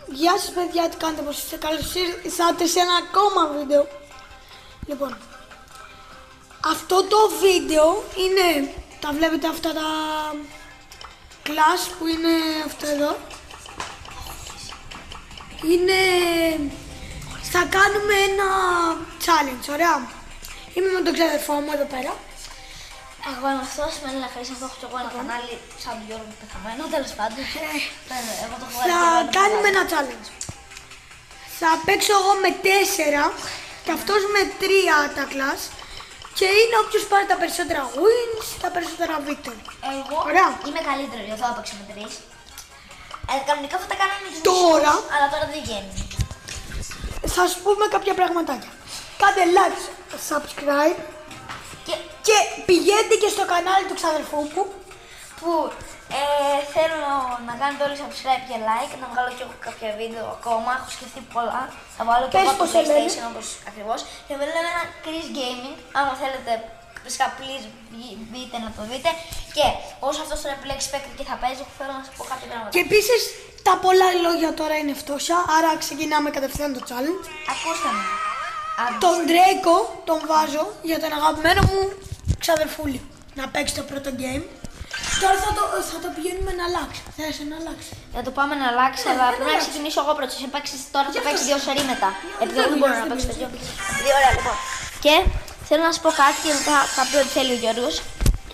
Γεια σας παιδιά, τι κάνετε, πως είστε, καλώς ήρθατε σε ένα ακόμα βίντεο. Λοιπόν, αυτό το βίντεο είναι, τα βλέπετε αυτά τα class που είναι αυτό εδώ. Είναι, θα κάνουμε ένα challenge, ωραία. Είμαι με τον ξαδερφό μου εδώ πέρα. Εγώ είμαι αυτός, με λένε Χρήση, αυτό έχω και εγώ ένα κανάλι σαν τον Γιώργο πεθαμένο, τέλος πάντων. Εγώ το έχω Θα κάνουμε ένα challenge. Θα παίξω εγώ με 4 και αυτός με 3 τα class. Και είναι όποιος πάρει τα περισσότερα wins, τα περισσότερα victory. Εγώ ωραία. Είμαι καλύτερο, γι' αυτό θα παίξω με 3. Κανονικά θα τα κάναμε τους τώρα, μισούς, αλλά τώρα δεν βγαίνει. Θα σου πούμε κάποια πραγματάκια. Κάντε like, subscribe και πηγαίνετε και στο κανάλι του ξαδερφού μου που θέλω να κάνετε όλοι subscribe και like, να βγάλω και εγώ κάποια βίντεο ακόμα, έχω σκεφτεί πολλά. Θα βάλω και εγώ το PlayStation όπως ακριβώς. Και με λέμε ένα Chris Gaming, άμα θέλετε φυσικά please μπείτε να το δείτε. Και όσο αυτός τώρα επιλέξει παίκτη και θα παίζει, θέλω να σας πω κάποια πράγματα. Και επίσης τα πολλά λόγια τώρα είναι φτώχεια, άρα ξεκινάμε κατευθείαν το challenge. Ακούστε με. Τον Drake τον βάζω για τον αγαπημένο μου ξαδερφούλη να παίξει το πρώτο game. Τώρα θα το πηγαίνουμε να αλλάξει. Θες να αλλάξει. Θα το πάμε να αλλάξει, αλλά πρέπει να ξεκινήσω εγώ πρώτος. Τώρα θα παίξει 2 σερί μετά. Επειδή δεν μπορώ να παίξω το 2. Ωραία λοιπόν. Και θέλω να σας πω κάτι και μετά θα πει ό,τι θέλει ο Γιώργος.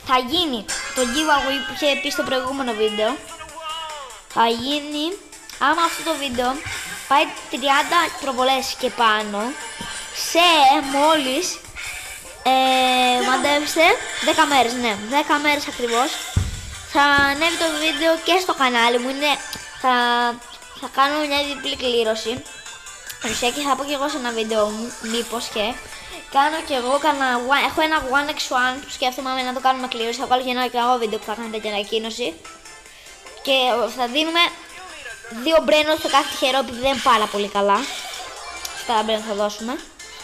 Θα γίνει το giveaway που είχε πει στο προηγούμενο βίντεο. Θα γίνει, άμα αυτό το βίντεο πάει 30 προβολές και πάνω, σε μόλις μαντέψτε 10 μέρες, ναι, 10 μέρες ακριβώς, θα ανέβει το βίντεο και στο κανάλι μου. Θα κάνω μια διπλή κλήρωση και θα πω και εγώ σε ένα βίντεο μου, μήπως και κάνω και εγώ, έχω ένα 1x1 που σκέφτομαι να το κάνουμε κλήρωση. Θα βάλω και ένα βίντεο που θα κάνετε και ανακοίνωση και θα δίνουμε 2 brainrots στο κάθε τυχερό, επειδή δεν είναι πάρα πολύ καλά. Στα brainrots θα δώσουμε,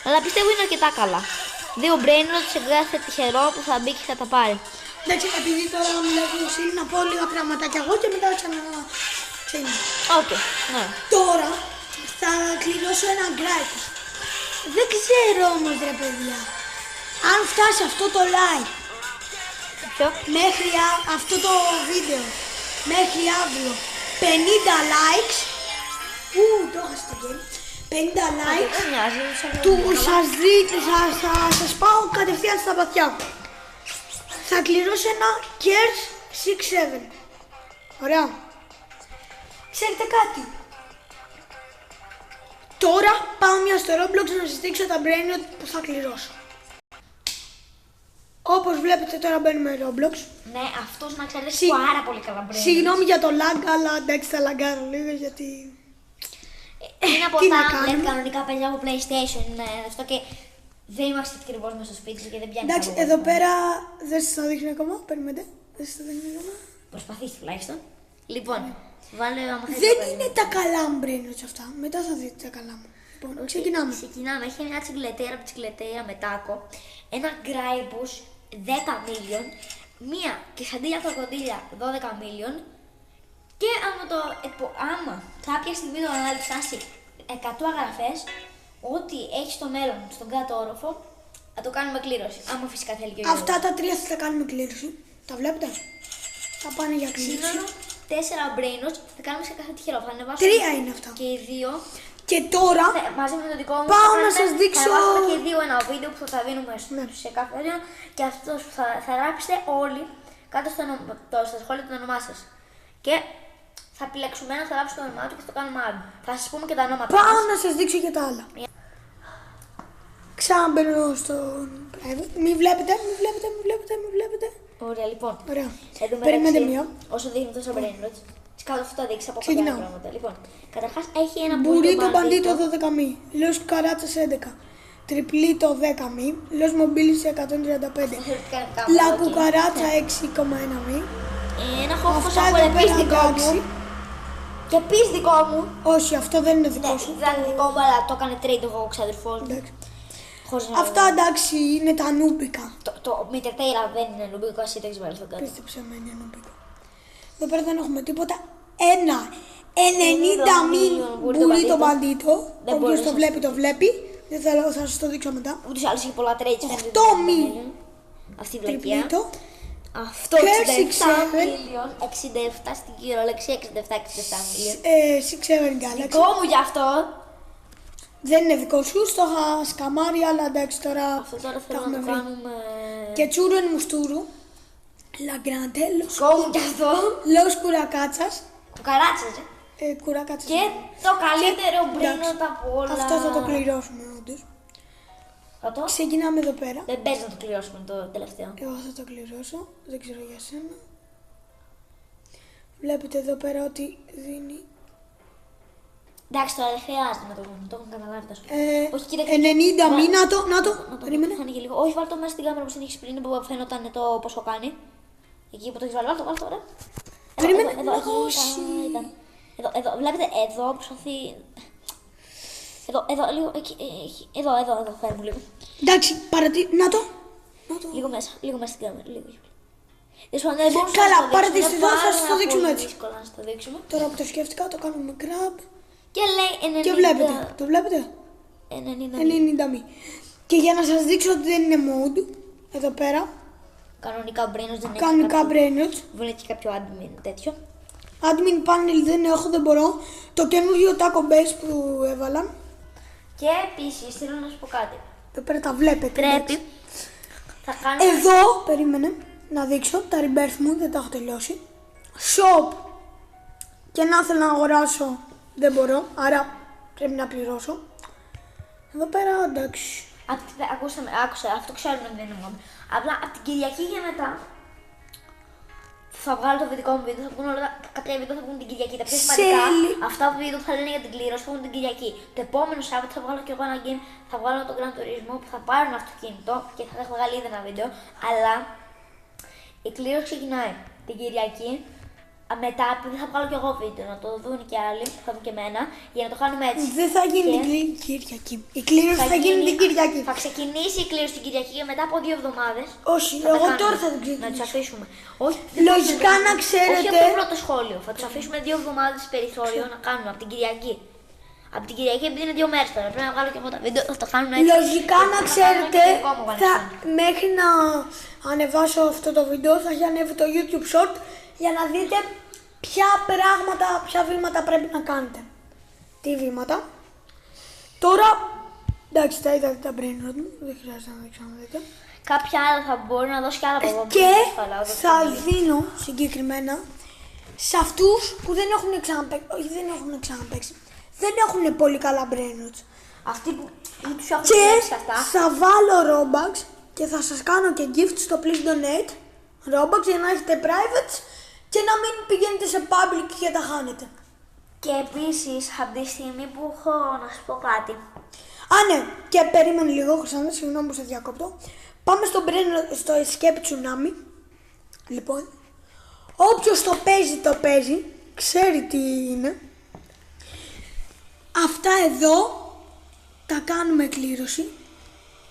αλλά πιστεύω είναι αρκετά καλά. 2 brainrots σε κάθε τυχερό που θα μπει και θα τα πάρει. Εντάξει, επειδή τώρα μιλάω για να πω λίγα πραγματάκια εγώ και μετά ξεκινήσω. Οκ, ναι. Τώρα θα κληρώσω ένα gripe. Δεν ξέρω όμως ρε παιδιά, αν φτάσει αυτό το like μέχρι αυτό το βίντεο, μέχρι αύριο 50 likes, το έχασα το game, 50 likes, θα σας πάω κατευθείαν στα βαθιά. Θα κληρώσω ένα Gears 6-7. Ωραία. Ξέρετε κάτι, τώρα πάω μια στο Roblox να σας δείξω τα brainrot που θα κληρώσω. Όπως βλέπετε τώρα μπαίνουμε Roblox. Ναι, αυτός να ξέρεις πάρα πολύ καλά brainrot. Συγγνώμη για το lag, αλλά εντάξει θα λαγκάρω λίγο γιατί... Είναι από τα LED κανονικά παιδιά από PlayStation, ναι, αυτό και δεν είμαστε ακριβώς μέσα στο σπίτι και δεν πιάνει. Εντάξει, εδώ πέρα δεν σας το δείχνει ακόμα, περιμένετε, δεν σας το δείχνει ακόμα. Προσπαθείς τουλάχιστον. Λοιπόν, βάλε άμα θέλεις. Δεν είναι τα καλά μου brainrots αυτά, μετά θα δείτε τα καλά μου. Λοιπόν, ξεκινάμε. Έχει μια τσιγκλετέρα από τσιγκλετέρα με τάκο, ένα γκράιμπους 10 million, μία κεσαντήλια κροκοδίλια 12 million. Και άμα κάποια στιγμή το κανάλι φτάσει 100 αγραφές, ό,τι έχει στο μέλλον, στον κάτω όροφο, θα το κάνουμε κλήρωση. Άμα φυσικά θέλει και ο Γιώργος. Αυτά τα 3 θα τα κάνουμε κλήρωση. Τα βλέπετε. Θα πάνε για κλήρωση. Σύνολο 4 brainrots θα κάνουμε σε κάθε τυχερό. Θα ανεβάσουμε 3 είναι αυτά. και οι 2. Και τώρα μαζί με το δικό μου πάω να σας δείξω. Θα ανεβάσουμε και οι 2 ένα βίντεο που θα τα δίνουμε σε κάθε ένα. Και αυτό θα γράψετε όλοι κάτω στα σχόλια το όνομά σας. Και θα επιλέξουμε ένα, θα γράψουμε το όνομά του και θα το κάνουμε άλλο. Θα σας πούμε και τα ονόματα. Πάω να σας δείξω και τα άλλα. Ξαναμπαίνω στο private. Μη βλέπετε. Ωραία, λοιπόν. Ωραία. Περιμένετε μία. Όσο δείχνει τόσο brainrots, κάτω αυτό θα δείξει από κάποια πράγματα. Λοιπόν, καταρχάς έχει ένα μπουρίτο μπαντίτο 12 μη. Λος καράτσας 11. Τριπλίτο 10 μη. Λος μομπίλης 135. Λακουκαράτσα 6,1 μη. Ένα χώφος από επίσης δικό μου. Και επίσης δικό μου. Όχι, αυτό δεν είναι δικό σου. Δεν είναι δικό μου, αλλά το έκανε trade εγώ ξαδερφός μου. Αυτά εντάξει είναι τα νούμπικα. Το Μιτερτέιρα δεν είναι νούμπικο, εσύ το έχεις βάλει στον κάτω. Πίστεψε με είναι νούμπικο. Εδώ πέρα δεν έχουμε τίποτα. 90 μην μπουρί το μπαντίτο. Δεν Όποιος μπορείς το να βλέπει, το βλέπει. Δεν θέλω, θα σας το δείξω μετά. Ούτως ή άλλως έχει πολλά τρέιτς. 8 μη. Αυτή η βλακεία. Τριπλίτο. Αυτό Curse 67 6-7. μιλίων. 67 στην κυριολεξία, 67 μιλίων. 6-7 Galaxy. Δικό μου γι' αυτό. Δεν είναι δικό σου, το είχα σκαμάρει, αλλά εντάξει τώρα. Αυτό τώρα τα θέλω να έχουμε το βρει. κάνουμε. Και τσούρου εν μουστούρου. Λαγκραντέλο. Δικό μου κι αυτό. Λόγος κουρακάτσας. Το καράτσαζε. Κουρακάτσας. Και το καλύτερο εντάξει. μπρίνο από όλα. Αυτό θα το κληρώσουμε όντως. Θα το. Ξεκινάμε εδώ πέρα. Δεν παίζει να το κληρώσουμε το τελευταίο. Εγώ θα το κληρώσω. Δεν ξέρω για σένα. Βλέπετε εδώ πέρα ότι δίνει. Εντάξει, τώρα δεν χρειάζεται να το κάνουμε. Το έχουν καταλάβει τόσο. Όχι, κοίταξε. 90 μη. Να το. Περίμενε. Φάνηκε και λίγο. Όχι, βάλ το μέσα στην κάμερα που την έχεις πριν που φαίνονταν το πόσο κάνει. Εκεί που το έχεις βάλει, βάλ το, ωραία. Περίμενε. Εδώ, Όχι. ήταν. Εδώ, βλέπετε, εδώ προσπαθεί. Εδώ, λίγο, εκεί, εδώ, φέρε μου λίγο. Εντάξει, να το. Λίγο μέσα στην κάμερα, λίγο. Δεν μπορούσα Καλά, να το πάρε τη δείξουμε, στιγμή, θα σας το πάρα δείξουμε πολύ έτσι. δύσκολο να σας το δείξουμε. Τώρα που το σκέφτηκα, το κάνουμε grab. Και λέει 90. Και βλέπετε. Το βλέπετε. 90. 90 μη. Και για να σας δείξω ότι δεν είναι mode, εδώ πέρα, Κανονικά ο Brainrot δεν έχει. κανονικά brainrot. Βγουν και κάποιο admin τέτοιο. Admin panel δεν έχω, δεν μπορώ. Το καινούργιο Taco Base που έβαλαν. Και επίσης θέλω να σου πω κάτι. Εδώ πέρα τα βλέπετε. Πρέπει. Θα κάνουμε. Εδώ, περίμενε, να δείξω τα rebirth μου, δεν τα έχω τελειώσει. Shop. Και να θέλω να αγοράσω, δεν μπορώ, άρα πρέπει να πληρώσω. Εδώ πέρα, εντάξει. Άκουσα, αυτό ξέρω να μην είναι μόνο. Απλά από την Κυριακή και μετά θα βγάλω το δικό μου βίντεο, θα βγουν όλα, κάποια βίντεο θα βγουν την Κυριακή. Τα πιο σημαντικά, αυτά τα βίντεο που θα λένε για την κλήρωση θα βγουν την Κυριακή. Το επόμενο Σάββατο θα βγάλω και εγώ ένα game, θα βγάλω το Gran Turismo που θα πάρω ένα αυτοκίνητο και θα έχω βγάλει ήδη ένα βίντεο. Αλλά η κλήρωση ξεκινάει την Κυριακή. Μετά, επειδή θα βγάλω και εγώ βίντεο, να το δουν και άλλοι, θα δουν και εμένα, για να το κάνουμε έτσι. Δεν θα γίνει την Κυριακή. Η κλήρωση θα γίνει την Κυριακή. Θα ξεκινήσει η κλήρωση την Κυριακή και μετά από 2 εβδομάδες. Όχι, εγώ τώρα θα την Να ξεκινήσω. τους αφήσουμε. Όχι, Λογικά να όχι ξέρετε. από το πρώτο σχόλιο. Θα τους αφήσουμε 2 εβδομάδες περιθώριο να κάνουμε από την Κυριακή. Από την Κυριακή, επειδή είναι 2 μέρες τώρα, πρέπει να βγάλω και εγώ τα βίντεο, θα το κάνουμε έτσι. Λογικά να Θα το ξέρετε, κάνουμε και δικό μου μέχρι να ανεβάσω αυτό το βίντεο θα έχει ανέβει το YouTube Short για να δείτε ποια βήματα πρέπει να κάνετε. Τι βήματα. Τώρα, εντάξει, τα είδατε τα brainrot μου, δεν χρειάζεται να τα ξαναδείτε. Κάποια άλλα θα μπορεί να δώσει και άλλα από εδώ. Και θα δίνω συγκεκριμένα σε αυτούς που δεν έχουν ξαναπαίξει, δεν έχουν πολύ καλά brainrots. Αυτοί που τους έχουν Και δουλέψει αυτά. θα βάλω Robux και θα σας κάνω και gift στο Please Donate Robux για να έχετε privates και να μην πηγαίνετε σε public και τα χάνετε. Και επίσης, από τη στιγμή που έχω να σου πω κάτι. Α, ναι, και περίμενε λίγο, Χρυσάνθη, συγγνώμη που σε διακόπτω. Πάμε στο Escape Tsunami. Λοιπόν, όποιος το παίζει, ξέρει τι είναι. Αυτά εδώ τα κάνουμε κλήρωση.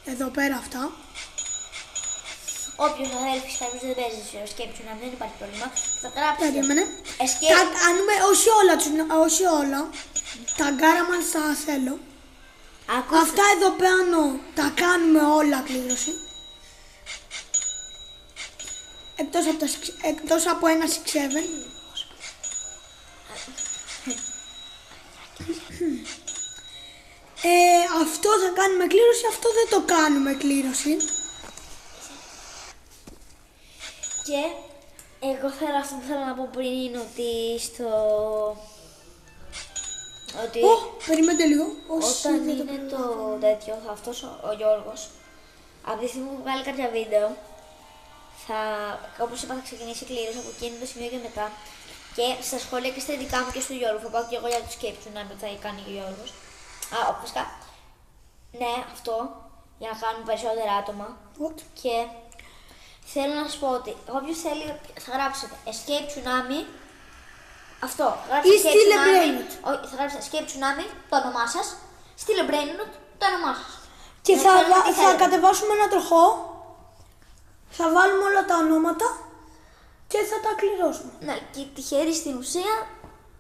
Εδώ πέρα αυτά. Όποιος θα θέλει φυσικά δεν παίζει στο Escape Tsunami, δεν υπάρχει πρόβλημα. Θα γράψει. Περίμενε. Escape. Τα κάνουμε, όχι όλα. Τα γκάραμαν στα θέλω. Ακούστε. Αυτά εδώ πάνω τα κάνουμε όλα κλήρωση. Εκτός από ένα 6-7. Αυτό θα κάνουμε κλήρωση, αυτό δεν το κάνουμε κλήρωση. Και εγώ αυτό που θέλω να πω πριν είναι ότι ότι Περιμένετε λίγο. όταν είναι το τέτοιο, αυτός ο Γιώργος, από τη στιγμή που βγάλει κάποια βίντεο, όπως είπα θα ξεκινήσει η κλήρωση από εκείνο το σημείο και μετά. Και στα σχόλια και στα δικά μου και στο Γιώργο, θα πάω και εγώ για το Escape Tsunami που θα κάνει και ο Γιώργος. Φυσικά, ναι, αυτό, για να κάνουμε περισσότερα άτομα. What? Και θέλω να σας πω ότι όποιος θέλει θα γράψετε Escape Tsunami. Αυτό. Ή στείλε Brainrot. Όχι, θα γράψετε Escape Tsunami, το όνομά σας. Στείλε Brainrot, το όνομά σας. Και Να ξέρουμε τι θα θέλετε. κατεβάσουμε ένα τροχό. Θα βάλουμε όλα τα ονόματα και θα τα κληρώσουμε. Ναι, και τυχεροί στην ουσία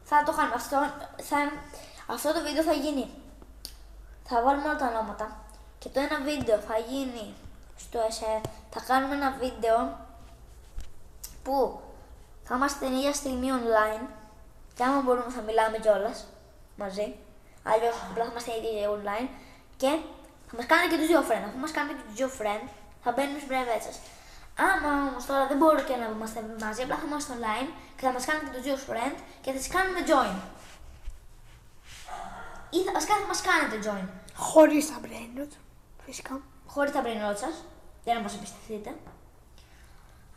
θα το κάνουμε. Αυτό το βίντεο θα γίνει. Θα βάλουμε όλα τα ονόματα. Και το ένα βίντεο θα γίνει στο θα κάνουμε ένα βίντεο που θα είμαστε την ίδια στιγμή online. Και άμα μπορούμε θα μιλάμε κιόλας μαζί. Αλλιώς απλά θα είμαστε ήδη online. Και θα μας κάνετε και τους δύο friend. Αφού μας κάνετε και τους δύο friend, θα μπαίνουμε στις πρεβέτσες. Άμα όμως τώρα δεν μπορούμε και να είμαστε μαζί, απλά θα είμαστε online και θα μας κάνετε και τους δύο friend και θα τις κάνουμε join. Ή βασικά θα μας κάνετε join. Χωρίς τα brain rot, φυσικά. Χωρίς τα brain rot σας, για να μας εμπιστευτείτε.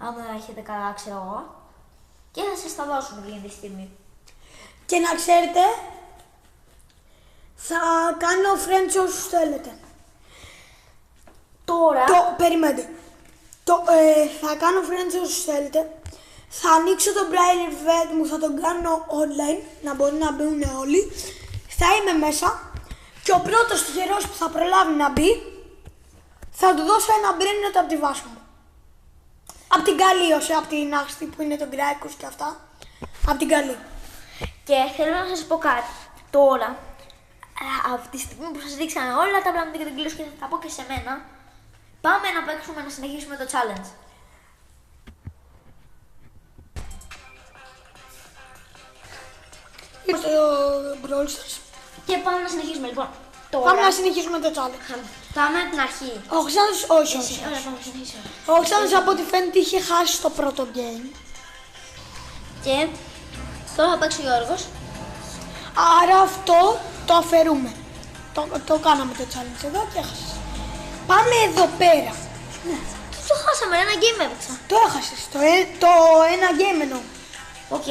Άμα δεν έχετε καλά, ξέρω εγώ. Και θα σας τα δώσουμε εκείνη τη στιγμή. Και να ξέρετε, θα κάνω friends όσους θέλετε. Τώρα... Περιμένετε. Θα κάνω friends όσους θέλετε. Θα ανοίξω το brain event μου, θα τον κάνω online, να μπορούν να μπουν όλοι. Θα είμαι μέσα και ο πρώτος τυχερός που θα προλάβει να μπει, θα του δώσω ένα brain rot από τη βάση μου. Απ' την καλή, όχι απ' την άξτη που είναι τον Γκράικος και αυτά. Απ' την καλή. Και θέλω να σας πω κάτι. Τώρα, από τη στιγμή που σας δείξαμε όλα τα πράγματα και την κλήρωση και θα τα πω και σε μένα, πάμε να παίξουμε, να συνεχίσουμε το challenge. Είμαστε στο Brawl Stars. Και πάμε να συνεχίσουμε λοιπόν. Τώρα, Πάμε να συνεχίσουμε το challenge. πάμε από την αρχή. Ο Χρυσάνθος, όχι. Ωραία, πάμε να συνεχίσουμε. Ο Χρυσάνθος από ό,τι φαίνεται είχε χάσει το πρώτο game. Και τώρα θα παίξει ο Γιώργος. Άρα αυτό το αφαιρούμε. Το κάναμε το challenge εδώ και έχασες. Πάμε εδώ πέρα. Το χάσαμε, ένα game έπαιξα. Το έχασες. Το ένα game εννοώ. Οκ.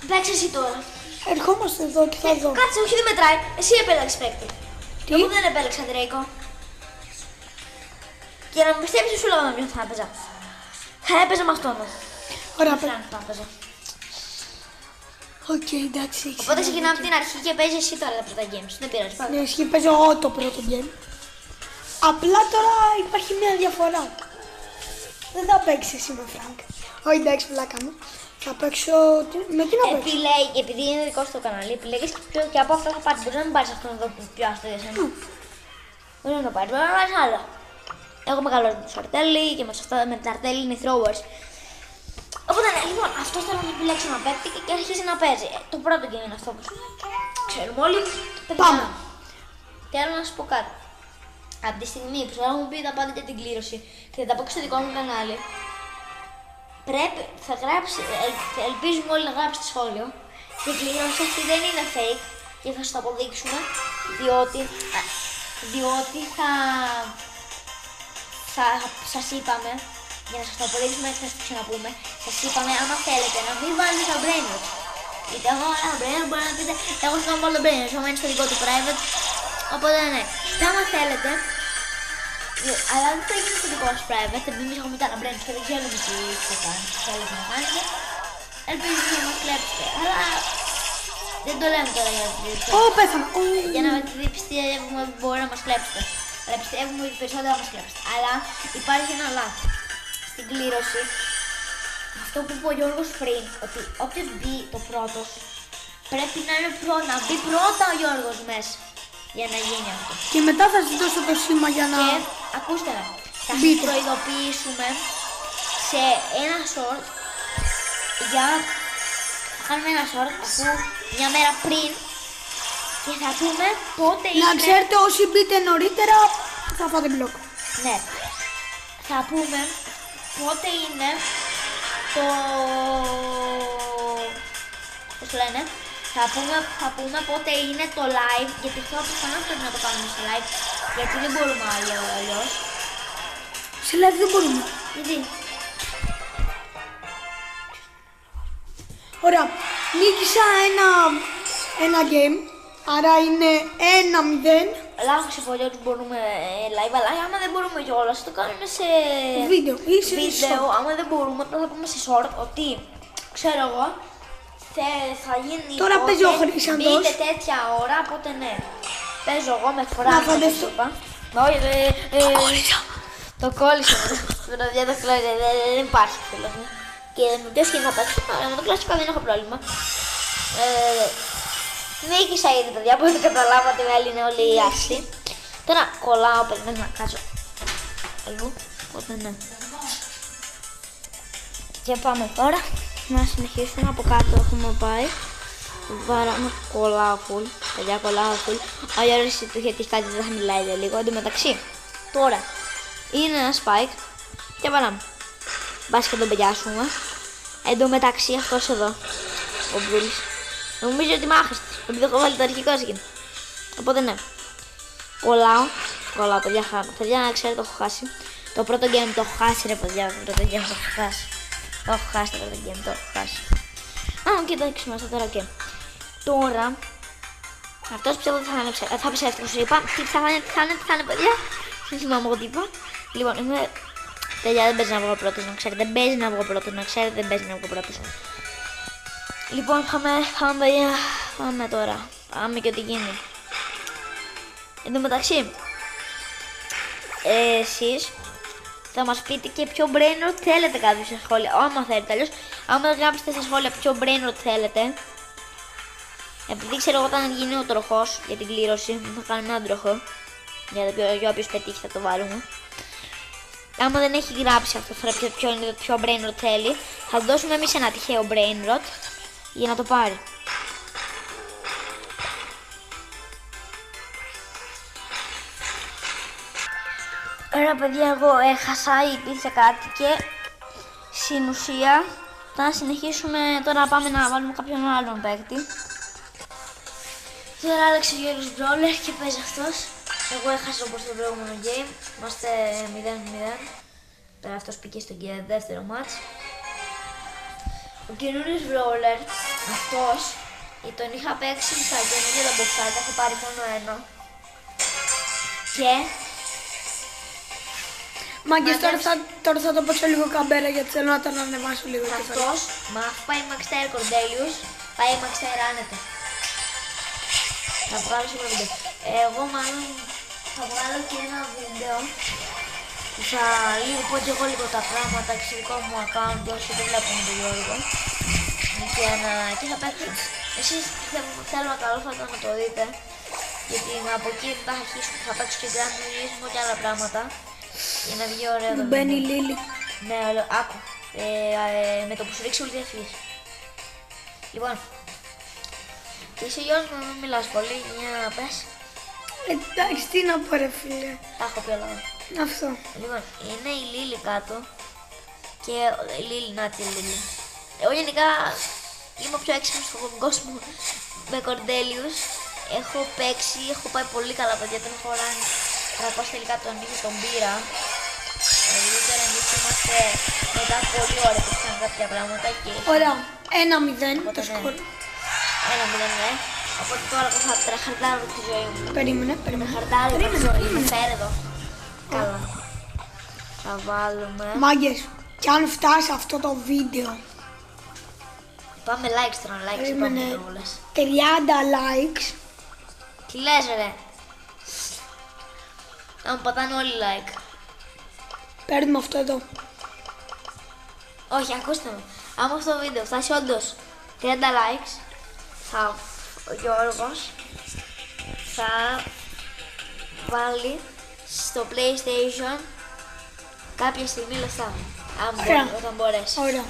Παίξε εσύ τώρα. Ερχόμαστε εδώ και θα δω. Κάτσε, όχι δεν μετράει. Εσύ επέλεξες παίκτη. Τι? Εγώ δεν επέλεξα Drake. Και να μου πιστέψεις σου λέγω με ποιον θα έπαιζα. Θα έπαιζα με αυτόν. Ωραία, Με Frank θα έπαιζα. Οκ, εντάξει. Οπότε ξεκινάμε από την αρχή και παίζεις εσύ τώρα τα πρώτα games. Δεν πειράζει. Πάμε. Ναι, ισχύει, παίζω εγώ το πρώτο game. Απλά τώρα υπάρχει μια διαφορά. Δεν θα παίξεις εσύ με Φρανκ. Όχι, εντάξει, πλάκα μου. Θα παίξω. Με τι να παίξω. Επιλέγει, επειδή είναι δικό σου το κανάλι, επιλέγεις και από αυτό θα πάρεις. Μπορεί να μην πάρεις αυτό εδώ που πιο άστο για σένα. Μπορεί να το πάρεις, μπορεί να πάρεις άλλο. Εγώ μεγαλώνω με το Σαρτέλι και με τα Αρτέλι είναι οι throwers. Οπότε ναι, λοιπόν, αυτό θέλω να επιλέξει ένα παίκτη και αρχίσει να παίζει. Το πρώτο game είναι αυτό που ξέρουμε όλοι. Πάμε. Θέλω να σου πω κάτι. Από τη στιγμή που θα μου πει τα πάντα για την κλήρωση και θα τα πω και στο δικό μου κανάλι, θα γράψει, ελπίζουμε όλοι να γράψετε σχόλιο. Και η κλήρωση αυτή δεν είναι fake και θα σας το αποδείξουμε, διότι σας είπαμε, για να σας το αποδείξουμε και θα σας το ξαναπούμε, σας είπαμε άμα θέλετε να μην βάλετε τα brain rot. Γιατί άμα βάλετε τα brain rot μπορεί να πείτε εγώ θα κάνω το brain rot, άμα είναι στο δικό του private. Οπότε ναι, και άμα θέλετε, αλλά δεν θα γίνει στο δικό σας private, επειδή εμείς έχουμε τα brain rot και δεν ξέρουμε τι θα κάνετε, τι θέλετε να κάνετε. Ελπίζω να μας κλέψετε, αλλά δεν το λέμε τώρα για να πιστεύουμε ότι μπορεί να μας κλέψετε. Αλλά πιστεύουμε ότι περισσότερο θα μας κλέψετε. Αλλά υπάρχει ένα λάθος στην κλήρωση. Αυτό που είπε ο Γιώργος πριν, ότι όποιος μπει το πρώτος πρέπει να μπει πρώτα ο Γιώργος μέσα για να γίνει αυτό. Και μετά θα σας δώσω το σήμα για να. Και ακούστε με, θα σας προειδοποιήσουμε σε ένα short θα κάνουμε ένα short αφού μια μέρα πριν και θα πούμε πότε είναι. Να ξέρετε, όσοι μπείτε νωρίτερα θα φάτε μπλοκ. Ναι. Θα πούμε πότε είναι το. Πώς το λένε. Θα πούμε πότε είναι το live, γιατί αυτό προφανώς πρέπει να το κάνουμε στο live, γιατί δεν μπορούμε αλλιώς. Σε live δεν μπορούμε. Γιατί. Ωραία. Νίκησα ένα game, άρα είναι 1-0. Λάθος είπα ότι μπορούμε live, αλλά άμα δεν μπορούμε κιόλας, το κάνουμε σε Βίντεο ή σε βίντεο. short. Άμα δεν μπορούμε, απλά θα πούμε σε short ότι, ξέρω εγώ, θα γίνει Τώρα τότε, παίζει ο Χρυσαντός. μπείτε τέτοια ώρα, οπότε ναι. Παίζω εγώ με φορά. Να φανταστώ. Όχι, το κόλλησα. Παιδιά, το κόλλησα, δεν υπάρχει φίλος μου. Και με ποιος και να παίξω, αλλά με το κλασικό δεν έχω πρόβλημα. Νίκησα ήδη, παιδιά, από ό,τι καταλάβατε, με άλλη είναι όλη η άστη. Τώρα κολλάω, περιμένω να κάτσω αλλού, οπότε ναι. Και πάμε τώρα να συνεχίσουμε. Από κάτω έχουμε πάει. Βάραμε, κολλάω full, παιδιά, κολλάω full. Ο Γιώργος του είχε τύχει κάτι, δεν θα μιλάει για λίγο. Εν τω μεταξύ, τώρα είναι ένα spike και παράμε. Μπας και τον πεγιάσουμε. Εν τω μεταξύ, αυτός εδώ, ο Μπρούλης, νομίζω ότι είμαι άχρηστος, επειδή έχω βάλει το αρχικό skin. Οπότε ναι, κολλάω, παιδιά, να ξέρετε, το έχω χάσει. Το πρώτο game το έχω χάσει, ρε παιδιά, το πρώτο game το έχω χάσει. Το έχω χάσει το πρώτο game, το έχω χάσει. Κοιτάξτε μας τώρα και τώρα. Αυτός πιστεύω ότι θα ψεύτικος, σου είπα. Τι θα είναι, παιδιά. Δεν θυμάμαι εγώ τι είπα. Λοιπόν, είμαι... Παιδιά, δεν παίζει να βγω πρώτος, να ξέρετε. Δεν παίζει να βγω πρώτος, να ξέρετε. Δεν παίζει να βγω πρώτος. Λοιπόν, πάμε, παιδιά. Πάμε τώρα. Πάμε και ό,τι γίνει. Εν τω μεταξύ, εσείς θα μας πείτε και ποιο brain rot θέλετε κάτω στα σχόλια. Άμα θέλετε, αλλιώς, άμα δεν γράψετε στα σχόλια ποιο brain rot θέλετε, επειδή ξέρω εγώ όταν γίνει ο τροχός για την κλήρωση, θα κάνουμε έναν τροχό. Για όποιος πετύχει θα το βάλουμε. Άμα δεν έχει γράψει αυτό ποιο είναι το ποιο brain rot θέλει, θα του δώσουμε εμείς ένα τυχαίο brain rot για να το πάρει. Ωραία παιδιά, εγώ έχασα, υπήρχε κάτι και στην ουσία θα συνεχίσουμε τώρα να πάμε να βάλουμε κάποιον άλλον παίκτη. Τώρα άλλαξε ο Γιώργος Brawler και παίζει αυτός. Εγώ έχασα όπως το προηγούμενο game, είμαστε 0-0. Τώρα αυτός πήγε στο δεύτερο match. Ο καινούριος Brawler, αυτός, τον είχα παίξει στα καινούργια τα μποξάκια, έχω πάρει μόνο ένα. Και... Μάγκες, τώρα θα το πω λίγο καμπέρα γιατί θέλω να τον ανεβάσω λίγο. Αυτός, μα αφού πάει Max Tier Cordelius, πάει Max Tier άνετα. Θα βγάλω σίγουρα βίντεο. Εγώ μάλλον θα βγάλω και ένα βίντεο που θα πω και εγώ λίγο τα πράγματα στο δικό μου account όσοι δεν βλέπουν τον Γιώργο. Και θα παίξω. Εσείς θέλω να καλό θα ήταν να το δείτε. Γιατί από εκεί θα παίξω και Grand Turismo και άλλα πράγματα. Για να βγει ωραίο το μπαίνει η Λίλη. Ναι, άκου. Με το που σου ρίξει όλη τη διαφύγει. Λοιπόν, είσαι Γιώργος να μην μιλάς πολύ, για να πες. Εντάξει, τι να πω ρε φίλε. Τα έχω πει όλα. Αυτό. Λοιπόν, είναι η Λίλη κάτω. Και η Λίλη, να τη Λίλη. Εγώ γενικά είμαι ο πιο έξυπνος στον κόσμο με Κορντέλιους. Έχω παίξει, έχω πάει πολύ καλά παιδιά, τον έχω ράνει 300 τελικά τον είχε τον πήρα. Δηλαδή τώρα εμείς είμαστε μετά πολύ ωραία που φτιάχνουν κάποια πράγματα και... Ωραία, 1-0 το σκορ. 1-0 ναι. Οπότε τώρα θα τραχαρτάρω τη ζωή μου. Περίμενε. Χαρτάρω τη ζωή μου, φέρε εδώ. Καλά. Θα βάλουμε... Μάγκες, κι αν φτάσει αυτό το βίντεο. Πάμε likes τώρα, likes Περίμενε. είπαμε όλες. 30 likes. Τι λες ρε. Να μου πατάνε όλοι like. Παίρνουμε αυτό εδώ. Όχι, ακούστε με. Άμα αυτό το βίντεο φτάσει όντως 30 likes, ο Γιώργος θα βάλει στο PlayStation κάποια στιγμή λεφτά. Όταν μπορέσει. Ωραία.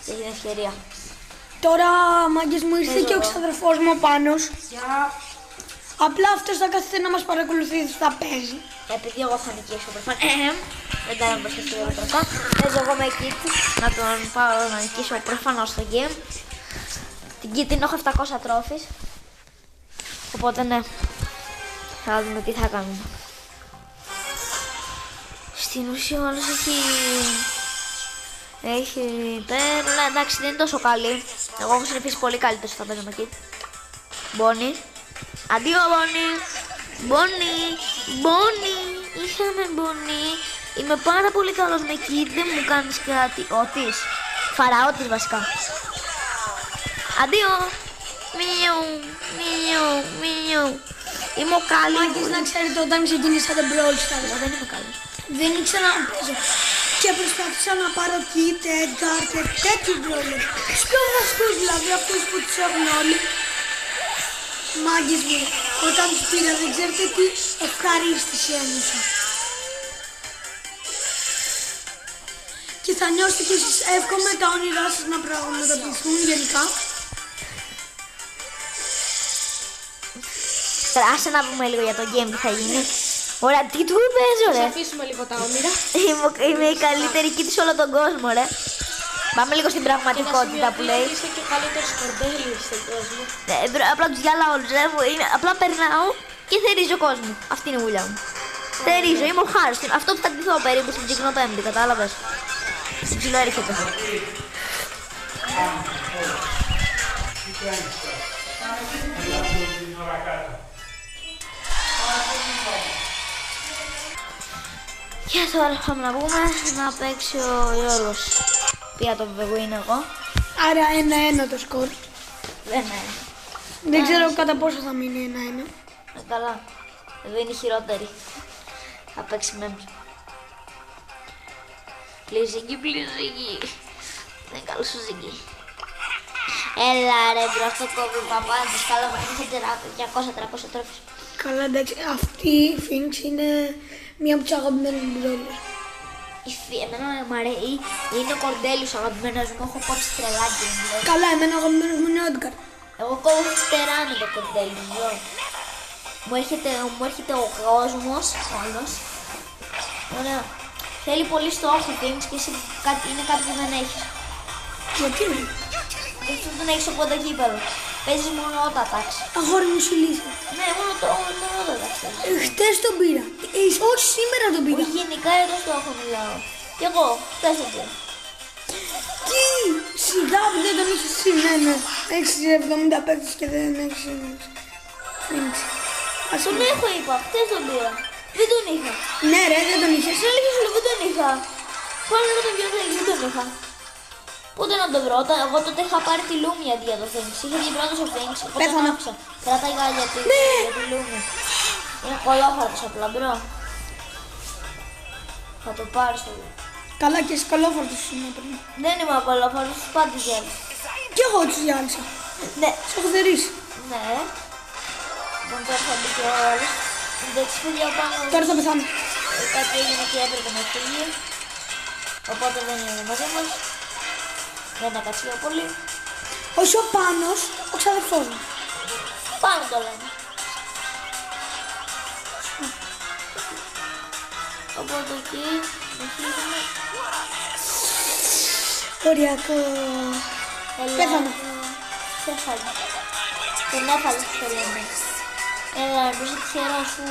Έχει την ευκαιρία. Τώρα, μάγκες μου, ήρθε και ο εδώ. ξαδερφός μου ο Πάνος. Απλά αυτός θα κάθεται να μας παρακολουθεί, θα παίζει. Επειδή εγώ θα νικήσω προφανώς. Δεν τα να προσθέσω για το πρώτο. Παίζω εγώ με Kitty να τον πάω να νικήσω προφανώς στο game. Την Kitty την έχω 700 τρόφις. Οπότε ναι. Θα δούμε τι θα κάνουμε. Στην ουσία όλος έχει πέρα, εντάξει δεν είναι τόσο καλή. Εγώ έχω συνηθίσει πολύ καλύτερο στο παίζω με Kitty. Μπόνι. Αντίο Μπόνι. Μπόνι. Είχαμε Μπόνι. Είμαι πάρα πολύ καλός με Kitty, δεν μου κάνεις κάτι. Ότις. Φαραώτης βασικά. Αντίο. Μιου. Είμαι ο καλύτερος. Μάγκες, να ξέρετε, όταν ξεκίνησα τον Brawl Stars, Εγώ δεν είμαι καλός. δεν ήξερα να παίζω. Και και προσπάθησα να πάρω Kit, Edgar και τέτοιους μπρόλερ. Τους πιο βασικούς δηλαδή, αυτούς που τους έχουν όλοι. Μάγκες μου, όταν τους πήρα δεν ξέρετε τι ευχαρίστηση ένιωσα. Και θα νιώσετε και εσείς, εύχομαι τα όνειρά σας να πραγματοποιηθούν γενικά. Τώρα άσε να πούμε λίγο για το game τι θα γίνει. Ωραία, τι του είπες, Θα ωραία. αφήσουμε λίγο τα όνειρα. Είμαι η καλύτερη κήτη σε όλο τον κόσμο, ρε. Πάμε λίγο στην πραγματικότητα που λέει. Είσαι και ο καλύτερος κορδέλης στον κόσμο. Απλά τους γυαλάω όλους, ρε. Απλά περνάω και θερίζω κόσμο. Αυτή είναι η δουλειά μου. Θερίζω, είμαι ο Χάρος. Αυτό που θα ντυθώ περίπου στην Τσικνοπέμπτη, κατάλαβες. Στην ψηλό έρχεται. Και τώρα πάμε να πούμε να παίξει ο Γιώργος. Πια το βέβαια είναι εγώ. Άρα 1-1 το σκορ. Δεν είναι. Δεν ξέρω κατά πόσο θα μείνει 1-1. Καλά. Εδώ είναι η χειρότερη. Θα παίξει με εμείς. Πληζική. Δεν καλό σου ζυγή. Έλα ρε μπρο, αυτό κόβει παπάντες. Καλά μου είχε 200-300 τρέφες. Καλά εντάξει, αυτή η Finch είναι μία από τις αγαπημένες μου μπρόλες. Εμένα μου αρέσει, είναι ο Κορντέλιος ο αγαπημένος μου, έχω κόψει τρελάκι. Καλά, εμένα ο αγαπημένος μου είναι ο Edgar. Εγώ κόβω φτερά με το Κορντέλιο. Μου έρχεται ο κόσμος όλος. Ωραία. Θέλει πολύ στόχο Finch και εσύ είναι κάτι που δεν έχεις. Γιατί? Αυτό δεν έχεις οπότε γήπεδο. Παίζεις μόνο όταν τάξη. Αγόρι μου σου λύσει. Ναι, μόνο όταν τάξη. Χτες τον πήρα. Όχι σήμερα τον πήρα. Όχι γενικά εδώ στο έχω μιλάω. Κι εγώ, χτες τον πήρα. Τι! Σιγά που δεν τον είχες εσύ, ναι. Έχεις 70 παίκτες και δεν έχεις Finch. Ας τον έχω είπα, χτες τον πήρα. Δεν τον είχα. Ναι ρε, δεν τον είχες. Σε έλεγε σου δεν τον είχα. Πάνε να τον πιω δεν τον είχα. Πότε να το βρω, εγώ τότε είχα πάρει τη Λούμια αντί για το Finch. Είχε βγει πρώτος ο Finch, οπότε τον Πέθανα. άφησα. Κρατάει για τη Λούμια. Είναι κολόφαρτος απλά, μπρο. Θα το πάρεις το λέω. Καλά και σκολόφαρτος είναι πριν. Δεν είμαι κολόφαρτος, τους πάντες γέλασα. Κι εγώ τους διάλυσα. Ναι, Τους έχω θερήσει. ναι. Λοιπόν τώρα θα μπει και ο άλλος. Εντάξει παιδιά πάνω. Τώρα θα πεθάνω. Κάτι έγινε και έπρεπε να φύγει. Οπότε δεν είναι μαζί μας. Δεν έκατσε πιο πολύ. Όχι ο Πάνος, ο ξαδερφός μου. Πάνω το λένε. Οπότε εκεί συνεχίζουμε. Οριακό. Πέθανα. Πέθανα. Τον έφαλε το λέμε. Έλα, μπρος τυχερό σου.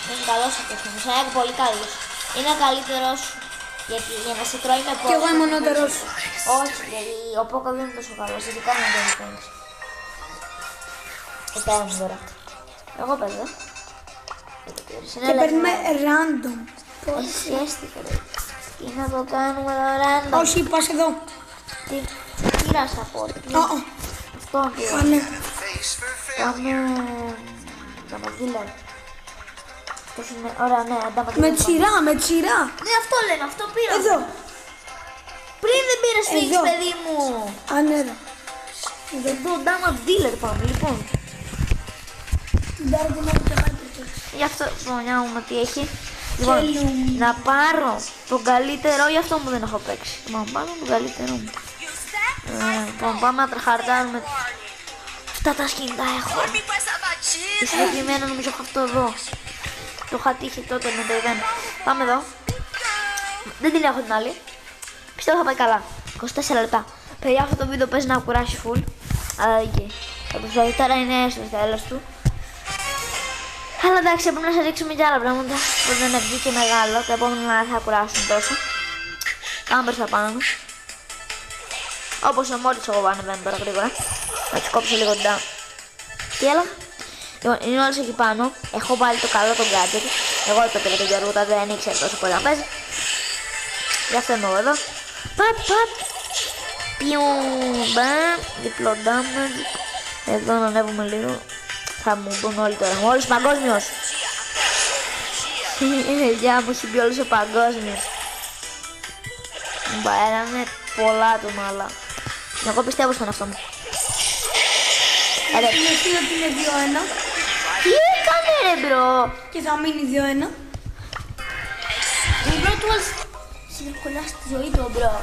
Είναι καλός αυτός όμως, είναι πολύ καλός. Είναι ο καλύτερος σου. Γιατί για να σε τρώει με πόδι. Κι εγώ είμαι μονότερος. Όχι, γιατί ο Πόκο δεν είναι τόσο καλός, ειδικά με τον Finch. Πέρα μου τώρα. Εγώ παίζω. Και παίρνουμε random. Σχέστηκα ρε. Τι να το κάνουμε το random. Όχι, πας εδώ. Τι πήρας από ό,τι. Αυτό πήρα. Πάνε. Πάμε... Νταματζίλα. Αυτός είναι... Ωραία, ναι, νταματζίλα. Με τσιρά, με τσιρά. Ναι, αυτό λένε, αυτό πήρα. Εδώ. Πριν δεν πήρες Finch, Εδώ. παιδί μου. Α, ναι, ρε. Εδώ, νταματζίλα πάμε, λοιπόν. Την πάρω την άλλη και πάει πίσω. Γι' αυτό φωνιά μου τι έχει. Λοιπόν, να πάρω τον καλύτερο, γι' αυτό μου δεν έχω παίξει. Λοιπόν, πάρω τον καλύτερο μου. Λοιπόν, πάμε να τραχαρτάρουμε. Αυτά τα σκηνή τα έχω. Η συγκεκριμένα νομίζω έχω αυτό εδώ. Το είχα τύχει τότε με το event. Πάμε εδώ. Δεν την έχω την άλλη. Πιστεύω θα πάει καλά. 24 λεπτά. Παιδιά, αυτό το βίντεο παίζει να κουράσει full. Αλλά εκεί. Θα προσπαθεί τώρα είναι στο τέλος του. Αλλά εντάξει, πρέπει να σας δείξουμε και άλλα πράγματα που δεν είναι βγήκε μεγάλο. Τα επόμενα θα κουράσουν τόσο. Πάμε προς τα πάνω. Όπως ο Μόρις εγώ ανεβαίνω τώρα γρήγορα. Να τους κόψω λίγο την down. Τι έλα. Λοιπόν, είναι όλες εκεί πάνω. Έχω βάλει το καλό τον gadget. Εγώ το πήρα τον Γιώργο, δεν ήξερε τόσο πολύ να παίζει. Γι' αυτό είμαι εγώ εδώ. Παπ. Πιουμπ. Διπλό damage. Εδώ να ανέβουμε λίγο. Θα μου μπουν όλοι τώρα. Όλος παγκόσμιος. Γεια μου, έχει μπει όλος ο παγκόσμιος. Μπαέρανε πολλά του μάλα. Εγώ πιστεύω στον αυτό μου. Ρε. Είναι εσύ ότι είναι 2-1 Τι έκανε ρε μπρο. και θα μείνει 2-1. Ο μπρο του άλσε. Συνεχολά στη ζωή του ο μπρο.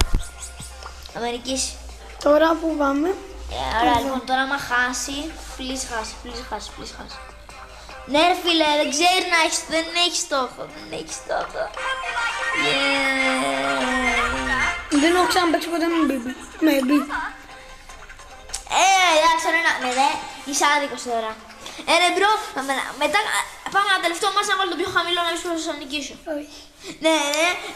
Θα με νικήσει. Τώρα που πάμε. Ωραία, λοιπόν, τώρα άμα χάσει, please χάσει. Ναι ρε φίλε, δεν ξέρεις να έχεις, δεν έχει στόχο. Δεν έχω ξαναπαίξει ποτέ με μπίμπι. Με μπι. Εντάξει, ρε, ναι, ρε, είσαι άδικος τώρα. Ρε μπρο, μετά πάμε ένα τελευταίο μας να βάλω το πιο χαμηλό να σου να νικήσω. Όχι. Ναι,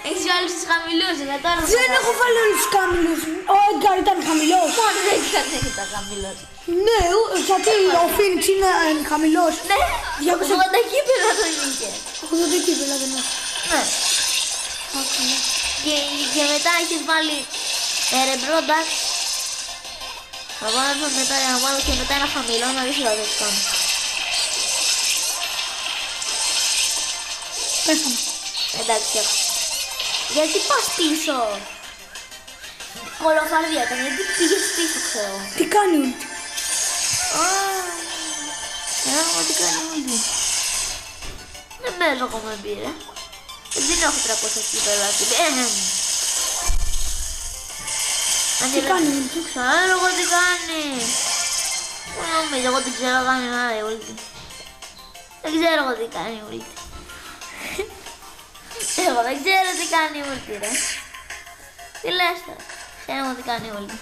έχεις βάλει στους χαμηλούς, μετά να Δεν έχω βάλει όλους τους χαμηλούς. Ο Έντγκαρ ήταν χαμηλός. Μόνο δεν ήταν χαμηλός. Ναι, γιατί ο Φίνιξ είναι χαμηλός. Ναι, 200 80 κύπελα το νίκε. 80 κύπελα δεν έχω. Ναι. Και μετά έχεις βάλει ρε μπρο, εντάξει. Θα βάλω μετά, να βάλω και μετά ένα χαμηλό να δεις τι θα κάνω. Πέσαμε. Εντάξει, έχω. Γιατί πας πίσω. Κολοφαρδία ήταν, γιατί πήγες πίσω ξέρω. Τι κάνει ούλτι. Τι κάνει ούλτι. Δεν παίζω ακόμα μπύρα. Δεν έχω 300 κύπελα. Τι κάνει ούλτι. Ξέρω εγώ τι κάνει. Πού νομίζω, εγώ δεν ξέρω κάνει νada η ούλτι. Δεν ξέρω εγώ τι κάνει η ούλτι. Εγώ δεν ξέρω τι κάνει η ούλτι ρε. Τι λες τώρα. Ξέρω εγώ τι κάνει η ούλτι.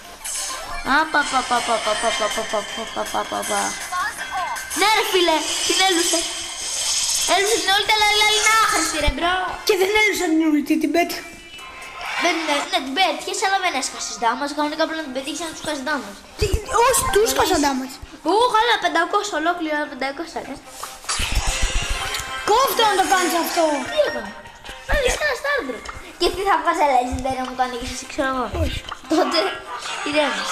Ναι ρε φίλε, την έλουσε. Έλουσε την ούλτι αλλά είναι άχρηστη ρε μπρο. Και δεν έλυσα την ούλτι, την πέτυχα. Ναι, την πέτυχες αλλά δεν έσκασες δάμας. Κανονικά πρέπει να την πετύχεις να τους σκάσεις δάμας. Όχι, τους σκάσαντά μας. Καλά 500 ολόκληρα 500 Κόφτω να το κάνεις αυτό. Τι έκανε. Να δεις ένα στάρντρο. Και τι θα βγάζει legendary να μου το ανοίγεις εσύ ξέρω εγώ. Όχι. Τότε ηρέμεις.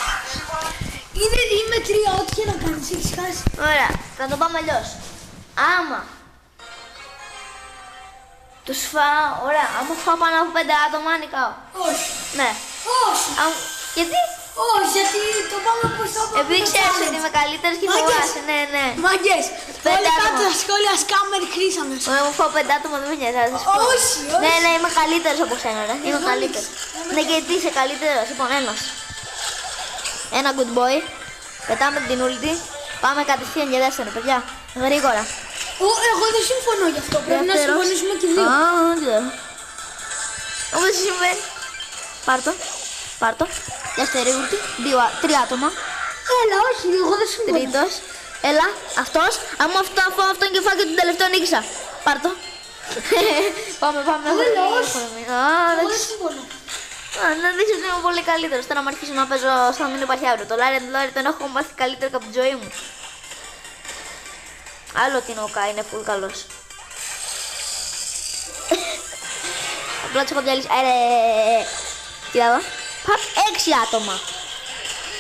Είμαι 3, ό,τι και να κάνεις, έχεις χάσει. Ωραία, θα το πάμε αλλιώς. Άμα τους φάω, ωραία, άμα φάω πάνω από 5 άτομα νικάω. Όχι. Ναι. Όχι. Γιατί? Όχι, γιατί το πάμε προς το πάμε. Επειδή ξέρεις ότι είμαι καλύτερος και Μάγκες. φοβάσαι, ναι. Μάγκες, Πέντε όλοι κάτω άτομα. στα σχόλια σκάμερ χρήσαμε. Ωραία, μου φάω 5 άτομα, δεν με νοιάζει, θα σας πω. Όχι, όχι. Ναι, είμαι καλύτερος από σένα, ρε. Είμαι καλύτερος. Ναι, γιατί είσαι καλύτερος. Λοιπόν, ένας. Ένα good boy. Πετάμε την ulti. Πάμε κατευθείαν για δεύτερο, παιδιά. Γρήγορα. Εγώ δεν συμφωνώ γι' αυτό. Πρέπει να συμφωνήσουμε και οι δύο. Όπως συμβαίνει. Πάρ' το. Δεύτερη ulti. 3 άτομα. Έλα, όχι, εγώ δεν συμφωνώ. Τρίτος. Έλα, αυτός. Άμα φάω αυτόν και φάω και τον τελευταίο νίκησα. Πάρ' το. Πάμε. Έλα, όχι. Δεν Εγώ δεν συμφωνώ. να δείξω ότι είμαι πολύ καλύτερος. Τώρα να αρχίσω να παίζω σαν να μην υπάρχει αύριο. Το Larian τον έχω μάθει καλύτερο και από τη ζωή μου. Άλλο ότι είναι ο Κα, είναι full καλός. Απλά τους έχω διαλύσει. Κοίτα εδώ. Παπ, 6 άτομα.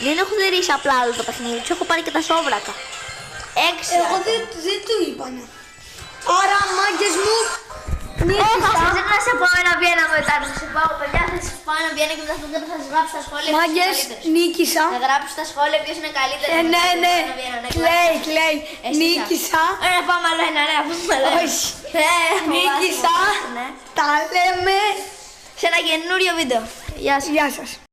Δεν έχω δερήσει απλά άλλο το παιχνίδι. Τους έχω πάρει και τα σόβρακα. 6 Εγώ άτομα. δεν του είπανε. Άρα, μάγκες μου, Δεν να σε πάω ένα βιένα μετά. Θα σε πάω, παιδιά, θα σε πάω ένα βιένα και μετά θα σας γράψω στα σχόλια. ποιος είναι μάγκες, καλύτερος. νίκησα. Θα γράψω στα σχόλια ποιος είναι καλύτερος. Ναι, κλαίει, Έστεισα. νίκησα. Ωραία, πάμε άλλο ένα, ωραία, πάμε άλλο ένα. Όχι. Νίκησα. Τα λέμε. Σε ένα καινούριο βίντεο. Γεια σας. Γεια σας.